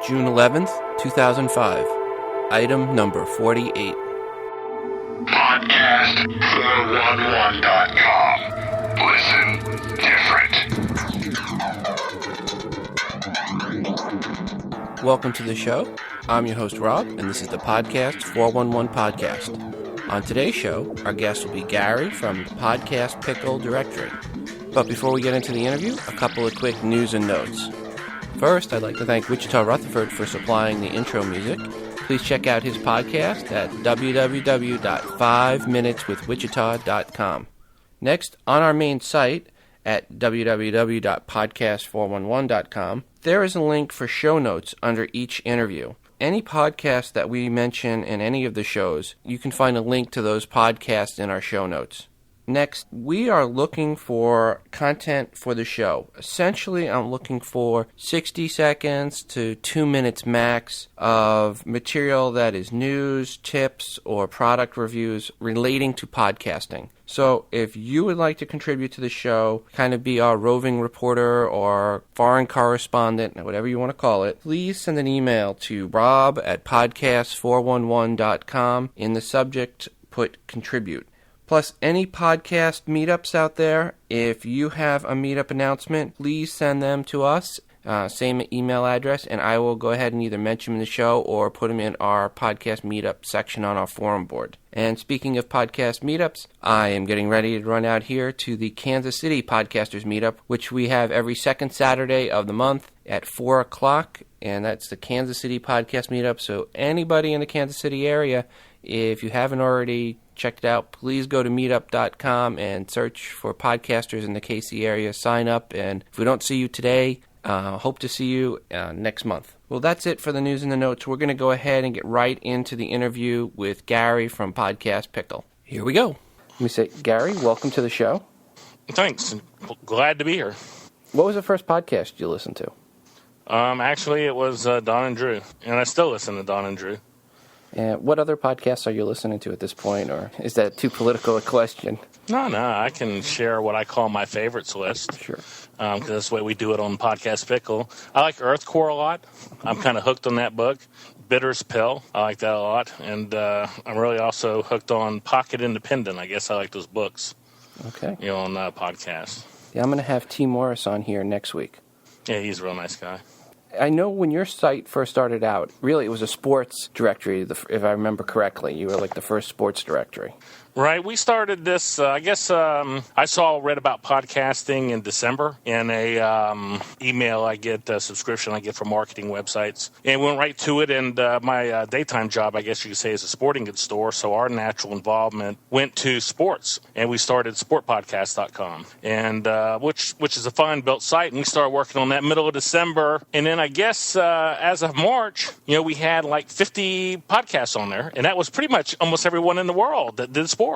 June 11th, 2005. Item number 48. Podcast411.com. Listen different. Welcome to the show. I'm your host, Rob, and this is the Podcast 411 podcast. On today's show, our guest will be Gary from the Podcast Pickle directory. But before we get into the interview, a couple of quick news and notes. First, I'd like to thank Wichita Rutherford for supplying the intro music. Please check out his podcast at www.5minuteswithwichita.com. Next, on our main site at www.podcast411.com, there is a link for show notes under each interview. Any podcast that we mention in any of the shows, you can find a link to those podcasts in our show notes. Next, we are looking for content for the show. Essentially, I'm looking for 60 seconds to 2 minutes max of material that is news, tips, or product reviews relating to podcasting. So if you would like to contribute to the show, kind of be our roving reporter or foreign correspondent, whatever you want to call it, please send an email to rob@podcast411.com. In the subject, put contribute. Plus, any podcast meetups out there, if you have a meetup announcement, please send them to us. Same email address, and I will go ahead and either mention them in the show or put them in our podcast meetup section on our forum board. And speaking of podcast meetups, I am getting ready to run out here to the Kansas City Podcasters Meetup, which we have every second Saturday of the month at 4 o'clock, and that's the Kansas City Podcast Meetup. So anybody in the Kansas City area, if you haven't already checked it out, please go to meetup.com and search for podcasters in the KC area. Sign up, and if we don't see you today, hope to see you next month. Well, that's it for the news and the notes. We're going to go ahead and get right into the interview with Gary from Podcast Pickle. Here we go. Let me say, Gary, welcome to the show. Thanks. Glad to be here. What was the first podcast you listened to? Actually, it was Don and Drew, and I still listen to Don and Drew. What other podcasts are you listening to at this point, or is that too political a question? No, I can share what I call my favorites list. Sure. Because that's the way we do it on Podcast Pickle. I like Earthcore a lot. I'm kind of hooked on that book. Bitter's Pill, I like that a lot. And I'm really also hooked on Pocket Independent. I guess I like those books. Okay. On podcasts. Yeah, I'm going to have T. Morris on here next week. Yeah, he's a real nice guy. I know when your site first started out, really it was a sports directory, if I remember correctly. You were like the first sports directory. Right. We started this, I read about podcasting in December in a email I get, a subscription I get from marketing websites. And went right to it, and my daytime job, I guess you could say, is a sporting goods store, so our natural involvement went to sports. And we started sportpodcast.com, and which is a fine built site, and we started working on that middle of December. And then I guess as of March, we had like 50 podcasts on there, and that was pretty much almost everyone in the world that did sports.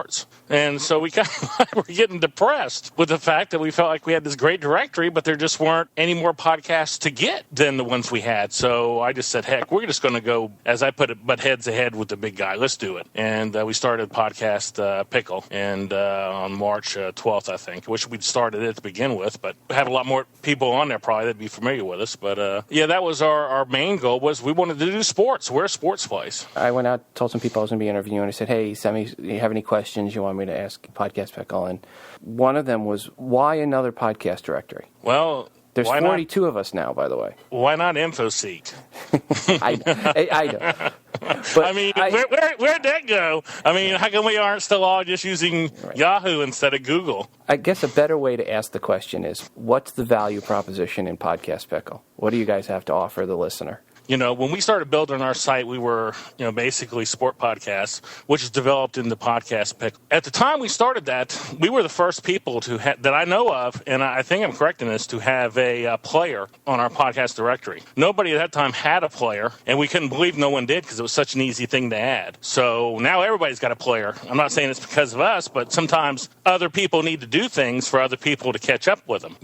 And so we kind of were getting depressed with the fact that we felt like we had this great directory, but there just weren't any more podcasts to get than the ones we had. So I just said, heck, we're just going to go, as I put it, butt heads ahead with the big guy. Let's do it. And we started Podcast Pickle and on March 12th, I think, which we'd started it to begin with, but we had a lot more people on there probably that'd be familiar with us. But that was our main goal, was we wanted to do sports. We're a sports place. I went out, told some people I was going to be interviewing. I said, hey, send me, do you have any questions you want me to ask Podcast Pickle? And one of them was, why another podcast directory? Well, there's 42 of us now, by the way. Why not InfoSeek? I know. But where'd that go? How come we aren't still all just using Yahoo instead of Google? I guess a better way to ask the question is, what's the value proposition in Podcast Pickle? What do you guys have to offer the listener? When we started building our site, we were, basically sport podcasts, which is developed into Podcast Pickle. At the time we started that, we were the first people that I know of, and I think I'm correct in this, to have a player on our podcast directory. Nobody at that time had a player, and we couldn't believe no one did because it was such an easy thing to add. So now everybody's got a player. I'm not saying it's because of us, but sometimes other people need to do things for other people to catch up with them,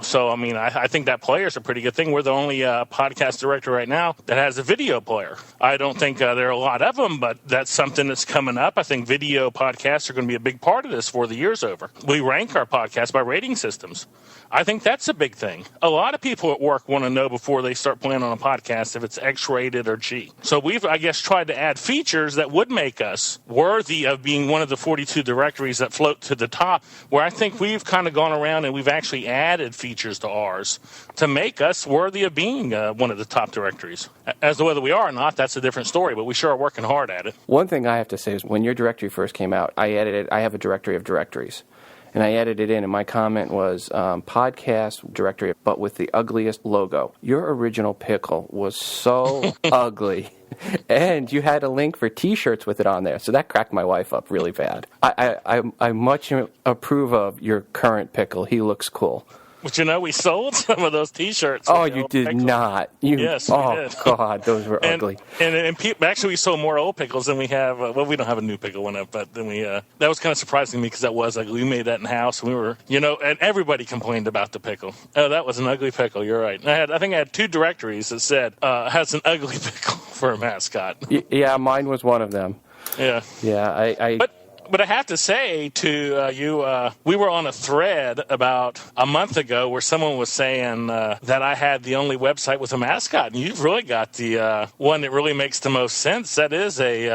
So, I think that player is a pretty good thing. We're the only podcast directory right now now that has a video player. I don't think there are a lot of them, but that's something that's coming up. I think video podcasts are going to be a big part of this for the years over. We rank our podcasts by rating systems. I think that's a big thing. A lot of people at work want to know before they start playing on a podcast if it's X-rated or G. So we've, I guess, tried to add features that would make us worthy of being one of the 42 directories that float to the top, where I think we've kind of gone around and we've actually added features to ours to make us worthy of being one of the top directories. As to whether we are or not, that's a different story, but we sure are working hard at it. One thing I have to say is when your directory first came out, I have a directory of directories. And I added it in, and my comment was podcast directory, but with the ugliest logo. Your original pickle was so ugly, and you had a link for T-shirts with it on there, so that cracked my wife up really bad. I much approve of your current pickle. He looks cool. But we sold some of those T-shirts. Oh, you did pickles. Not. Yes, we did. Oh, God, those were ugly. And actually, we sold more old pickles than we have. We don't have a new pickle one up, but then that was kind of surprising to me because that was ugly. We made that in-house, and we were, and everybody complained about the pickle. Oh, that was an ugly pickle. You're right. I think I had 2 directories that said, has an ugly pickle for a mascot. Yeah, mine was one of them. Yeah. Yeah, But I have to say to you, we were on a thread about a month ago where someone was saying that I had the only website with a mascot, and you've really got the one that really makes the most sense. That is a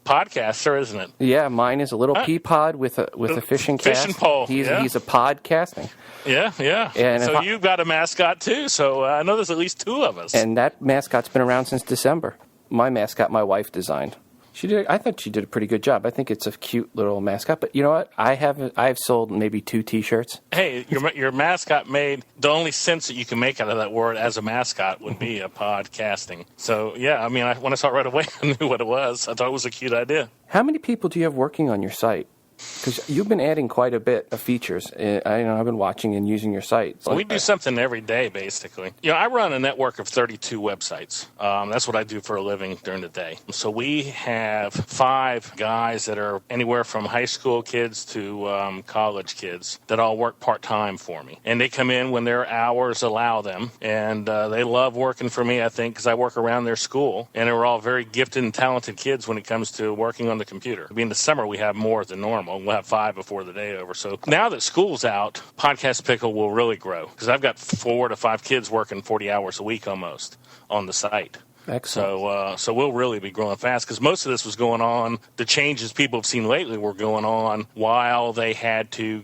podcaster, isn't it? Yeah, mine is a little pea pod with a fishing cast. Fishing pole. He's a podcasting. Yeah. And so you've got a mascot too. So I know there's at least 2 of us. And that mascot's been around since December. My mascot, my wife designed. I thought she did a pretty good job. I think it's a cute little mascot. But you know what? I've sold maybe 2 T-shirts. Hey, your mascot made the only sense that you can make out of that word as a mascot would be a podcasting. So yeah, I mean, when I saw it right away, I knew what it was. I thought it was a cute idea. How many people do you have working on your site? Because you've been adding quite a bit of features. I've been watching and using your site. We do something every day, basically. I run a network of 32 websites. That's what I do for a living during the day. So we have 5 guys that are anywhere from high school kids to college kids that all work part-time for me. And they come in when their hours allow them. And they love working for me, I think, because I work around their school. And they're all very gifted and talented kids when it comes to working on the computer. In the summer, we have more than normal. We'll have 5 before the day over. So now that school's out, Podcast Pickle will really grow because I've got 4 to 5 kids working 40 hours a week almost on the site. Excellent. So we'll really be growing fast because most of this was going on. The changes people have seen lately were going on while they had to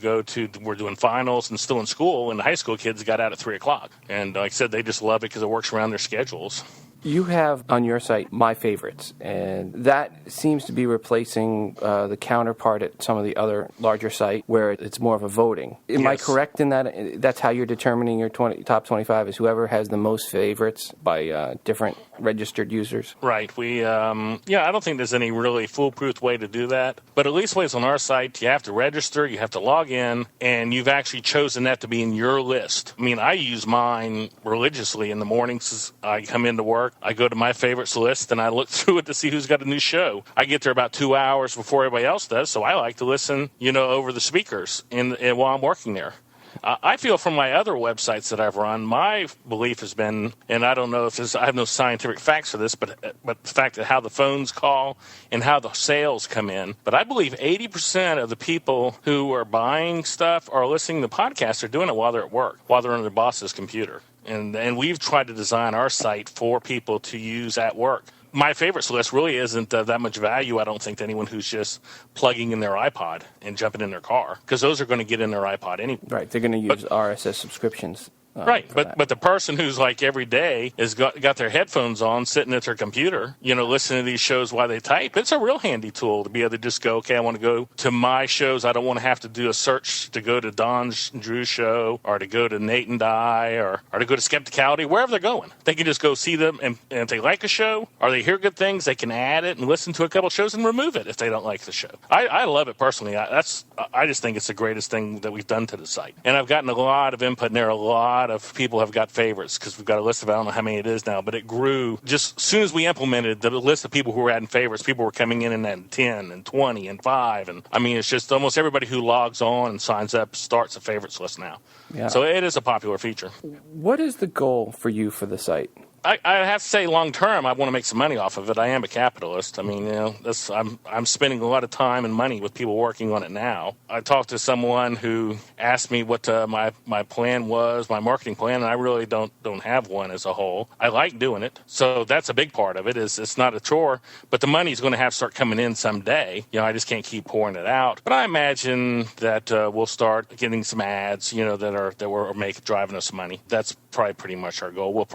we're doing finals and still in school, and the high school kids got out at 3 o'clock. And like I said, they just love it because it works around their schedules. You have on your site My Favorites, and that seems to be replacing the counterpart at some of the other larger sites where it's more of a voting. Am I correct in that? That's how you're determining your top 25 is whoever has the most favorites by different registered users? Right. I don't think there's any really foolproof way to do that. But at least ways on our site, you have to register, you have to log in, and you've actually chosen that to be in your list. I mean, I use mine religiously in the mornings. I come into work. I go to my favorites list, and I look through it to see who's got a new show. I get there about 2 hours before everybody else does, so I like to listen, over the speakers while I'm working there. I feel from my other websites that I've run, my belief has been, and I don't know if I have no scientific facts for this, but the fact that how the phones call and how the sales come in. But I believe 80% of the people who are buying stuff or listening to podcasts are doing it while they're at work, while they're on their boss's computer. And we've tried to design our site for people to use at work. My favorites list really isn't that much value, I don't think, to anyone who's just plugging in their iPod and jumping in their car, because those are going to get in their iPod anyway. Right, they're going to use RSS subscriptions. Right, but the person who's like every day has got their headphones on, sitting at their computer, listening to these shows while they type, it's a real handy tool to be able to just go, okay, I want to go to my shows. I don't want to have to do a search to go to Don Drew's show or to go to Nate and Di or to go to Skepticality, wherever they're going. They can just go see them, and if they like a show or they hear good things, they can add it and listen to a couple shows and remove it if they don't like the show. I love it personally. I just think it's the greatest thing that we've done to the site. And I've gotten a lot of input, and there are a lot of people have got favorites because we've got a list of, I don't know how many it is now, but it grew just as soon as we implemented the list of people who were adding favorites. People were coming in at 10 and 20 and 5, and I mean, it's just almost everybody who logs on and signs up starts a favorites list now. Yeah. So it is a popular feature. What is the goal for you for the site? I have to say, long term, I want to make some money off of it. I am a capitalist. I mean, I'm spending a lot of time and money with people working on it now. I talked to someone who asked me what my plan was, my marketing plan, and I really don't have one as a whole. I like doing it, so that's a big part of it. Is it's not a chore, but the money's going to have to start coming in someday. I just can't keep pouring it out. But I imagine that we'll start getting some ads, that will make driving us money. That's probably pretty much our goal.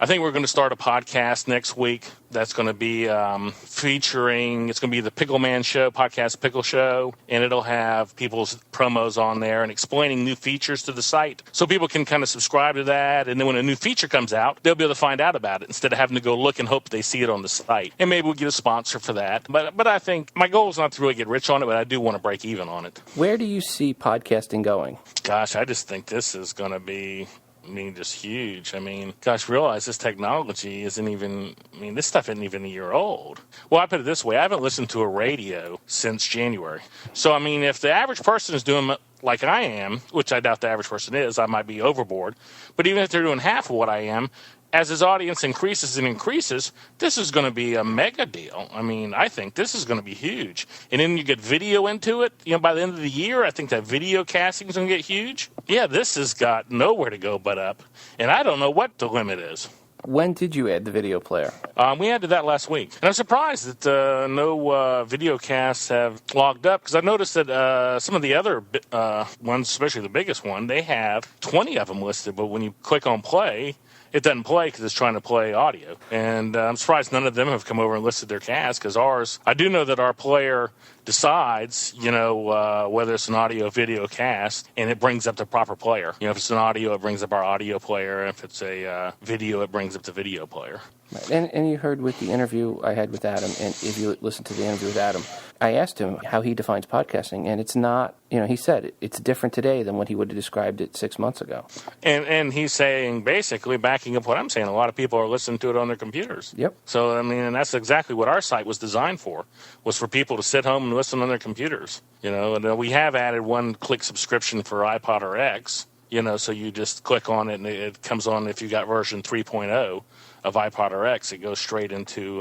I think we're going to start a podcast next week that's going to be featuring, it's going to be the Pickle Man Show, Podcast Pickle Show, and it'll have people's promos on there and explaining new features to the site so people can kind of subscribe to that, and then when a new feature comes out, they'll be able to find out about it instead of having to go look and hope they see it on the site. And maybe we'll get a sponsor for that. But I think my goal is not to really get rich on it, but I do want to break even on it. Where do you see podcasting going? Gosh, I just think this is going to be... just huge. Realize this technology isn't even, this stuff isn't even a year old. Well, I put it this way, I haven't listened to a radio since January. So, if the average person is doing like I am, which I doubt the average person is, I might be overboard, but even if they're doing half of what I am, as his audience increases and increases, this is going to be a mega deal. I think this is going to be huge. And then you get video into it. By the end of the year, I think that video casting is going to get huge. Yeah, this has got nowhere to go but up. And I don't know what the limit is. When did you add the video player? We added that last week. And I'm surprised that no video casts have logged up, because I noticed that some of the other ones, especially the biggest one, they have 20 of them listed. But when you click on play, it doesn't play because it's trying to play audio. And I'm surprised none of them have come over and listed their cast, because ours, I do know that our player decides, whether it's an audio or video cast, and it brings up the proper player. If it's an audio, it brings up our audio player. If it's a video, it brings up the video player. Right. And you heard with the interview I had with Adam, and if you listen to the interview with Adam, I asked him how he defines podcasting, and it's not, he said it's different today than what he would have described it 6 months ago. And he's saying, basically, backing up what I'm saying, a lot of people are listening to it on their computers. Yep. So, and that's exactly what our site was designed for, was for people to sit home and listen on their computers. And we have added one-click subscription for iPod or X, so you just click on it and it comes on if you got version 3.0 of iPod or X. It goes straight into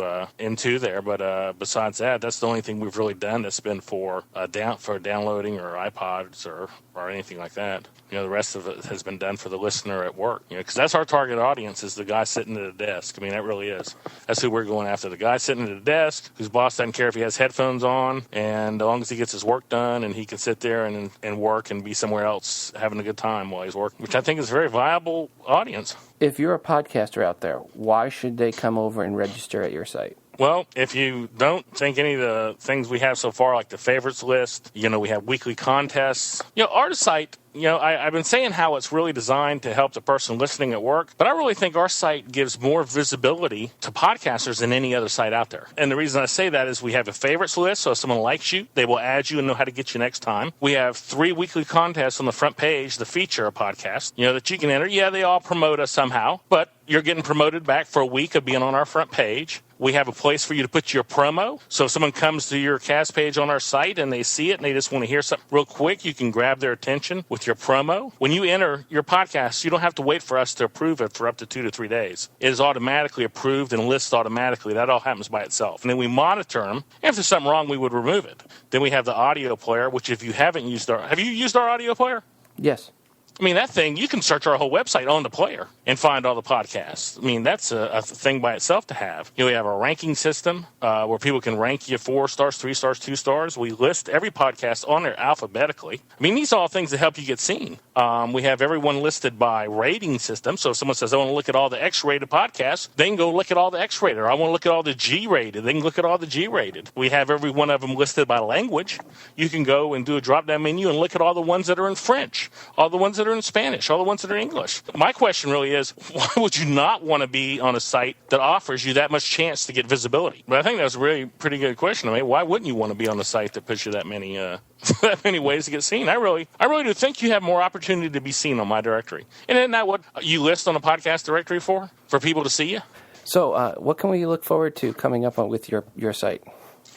there. But besides that, that's the only thing we've really done that's been for downloading or iPods or anything like that. The rest of it has been done for the listener at work. Because that's our target audience, is the guy sitting at a desk. That really is. That's who we're going after. The guy sitting at a desk whose boss doesn't care if he has headphones on, and as long as he gets his work done and he can sit there and work and be somewhere else having a good time while he's working, which I think is a very viable audience. If you're a podcaster out there, why should they come over and register at your site? Well, if you don't think any of the things we have so far, like the favorites list, we have weekly contests. Our site, I've been saying how it's really designed to help the person listening at work, but I really think our site gives more visibility to podcasters than any other site out there. And the reason I say that is we have a favorites list, so if someone likes you, they will add you and know how to get you next time. We have 3 weekly contests on the front page that feature a podcast, that you can enter. Yeah, they all promote us somehow, but you're getting promoted back for a week of being on our front page. We have a place for you to put your promo. So if someone comes to your cast page on our site and they see it and they just want to hear something real quick, you can grab their attention with your promo. When you enter your podcast, you don't have to wait for us to approve it for up to 2 to 3 days. It is automatically approved and lists automatically. That all happens by itself. And then we monitor them. And if there's something wrong, we would remove it. Then we have the audio player, which if you haven't used have you used our audio player? Yes. That thing, you can search our whole website on the player and find all the podcasts. That's a thing by itself to have. We have a ranking system where people can rank you 4 stars, 3 stars, 2 stars. We list every podcast on there alphabetically. These are all things that help you get seen. We have everyone listed by rating system. So if someone says, I want to look at all the X-rated podcasts, they can go look at all the X-rated. Or I want to look at all the G-rated. They can look at all the G-rated. We have every one of them listed by language. You can go and do a drop-down menu and look at all the ones that are in French, all the ones that are in Spanish, all the ones that are English. My question really is, why would you not want to be on a site that offers you that much chance to get visibility? But I think that's a really pretty good question. Why wouldn't you want to be on a site that puts you that many that many ways to get seen? I really do think you have more opportunity to be seen on my directory. And isn't that what you list on a podcast directory for people to see you? So what can we look forward to coming up with your site?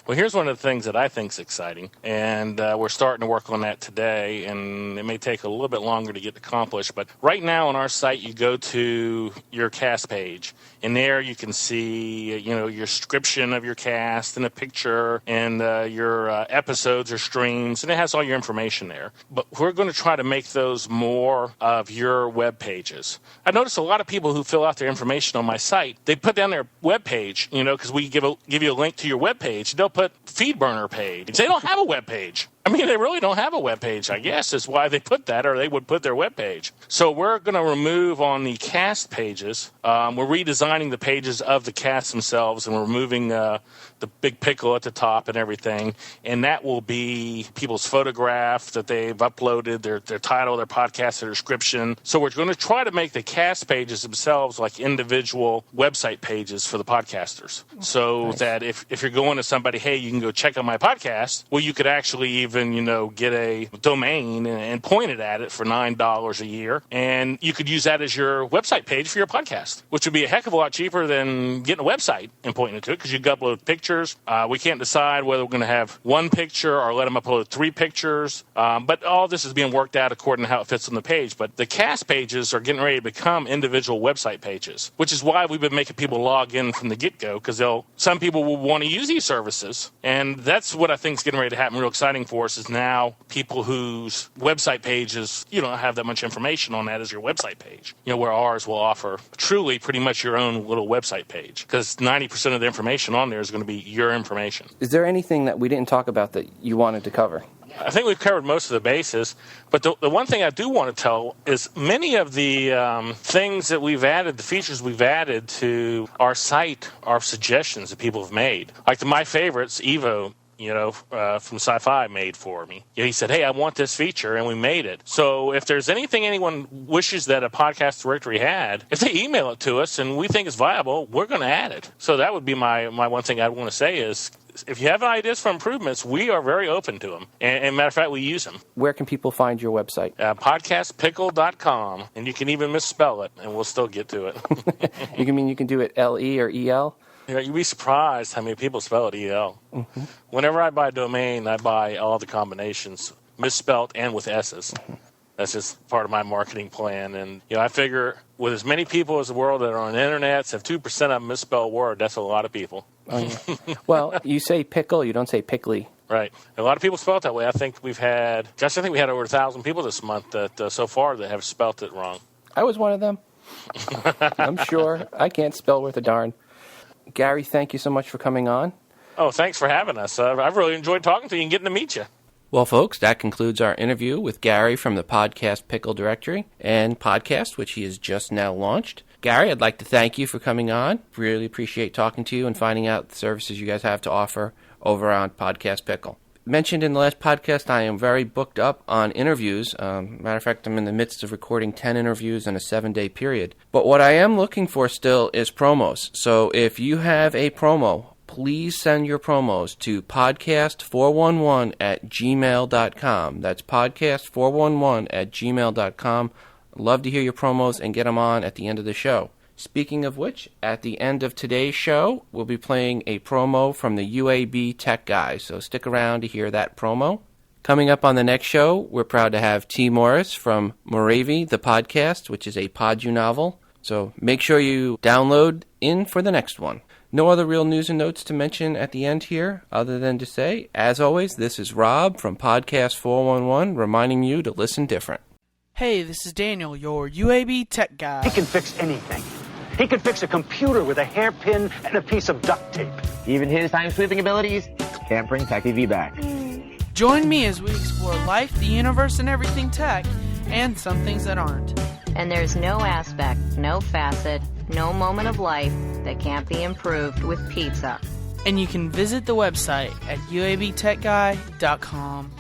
Well, here's one of the things that I think is exciting, and we're starting to work on that today, and it may take a little bit longer to get accomplished, but right now on our site, you go to your cast page, and there you can see, your description of your cast and a picture and your episodes or streams, and it has all your information there. But we're going to try to make those more of your web pages. I notice a lot of people who fill out their information on my site, they put down their web page, because we give you a link to your web page. They'll put feed burner page. They don't have a web page. I mean, they really don't have a web page, I guess, is why they put that, or they would put their web page. So we're going to remove on the cast pages. We're redesigning the pages of the cast themselves, and we're removing the big pickle at the top and everything. And that will be people's photograph that they've uploaded, their title, their podcast, their description. So we're going to try to make the cast pages themselves like individual website pages for the podcasters. So nice. That if you're going to somebody, hey, you can go check out my podcast, well, you could actually even, get a domain and point it at it for $9 a year. And you could use that as your website page for your podcast, which would be a heck of a lot cheaper than getting a website and pointing it to it, because you can upload pictures. We can't decide whether we're going to have one picture or let them upload 3 pictures. But all this is being worked out according to how it fits on the page. But the cast pages are getting ready to become individual website pages, which is why we've been making people log in from the get-go, because some people will want to use these services. And that's what I think is getting ready to happen. Real exciting for us is now people whose website pages, you don't have that much information on that as your website page. Where ours will offer truly pretty much your own little website page, because 90% of the information on there is going to be your information. Is there anything that we didn't talk about that you wanted to cover? I think we've covered most of the bases, but the one thing I do want to tell is many of the things that we've added, the features we've added to our site, are suggestions that people have made. Like my favorites, Evo, from Sci-Fi made for me. He said, hey, I want this feature, and we made it. So if there's anything anyone wishes that a podcast directory had, if they email it to us and we think it's viable, we're going to add it. So that would be my one thing I want to say is, if you have ideas for improvements, we are very open to them. And matter of fact, we use them. Where can people find your website? Podcastpickle.com. And you can even misspell it, and we'll still get to it. You can do it L-E or E-L? You'd be surprised how many people spell it E-L. Mm-hmm. Whenever I buy a domain, I buy all the combinations, misspelled and with S's. Mm-hmm. That's just part of my marketing plan. And, I figure with as many people as the world that are on the internet, if 2% of them misspell a word, that's a lot of people. Oh, yeah. Well, you say pickle, you don't say pickly. Right. A lot of people spell it that way. I think we had over 1,000 people this month that so far that have spelt it wrong. I was one of them. I'm sure. I can't spell worth a darn. Gary, thank you so much for coming on. Oh, thanks for having us. I've really enjoyed talking to you and getting to meet you. Well, folks, that concludes our interview with Gary from the Podcast Pickle directory and podcast, which he has just now launched. Gary, I'd like to thank you for coming on. Really appreciate talking to you and finding out the services you guys have to offer over on Podcast Pickle. Mentioned in the last podcast, I am very booked up on interviews. Matter of fact, I'm in the midst of recording 10 interviews in a 7-day period. But what I am looking for still is promos. So if you have a promo, please send your promos to podcast411@gmail.com. That's podcast411@gmail.com. Love to hear your promos and get them on at the end of the show. Speaking of which, at the end of today's show, we'll be playing a promo from the UAB Tech Guy, so stick around to hear that promo. Coming up on the next show, we're proud to have T. Morris from Moravia, the podcast, which is a Podu novel, so make sure you download in for the next one. No other real news and notes to mention at the end here, other than to say, as always, this is Rob from Podcast 411, reminding you to listen different. Hey, this is Daniel, your UAB Tech Guy. He can fix anything. He could fix a computer with a hairpin and a piece of duct tape. Even his time-sweeping abilities can't bring TechTV back. Join me as we explore life, the universe, and everything tech, and some things that aren't. And there's no aspect, no facet, no moment of life that can't be improved with pizza. And you can visit the website at uabtechguy.com.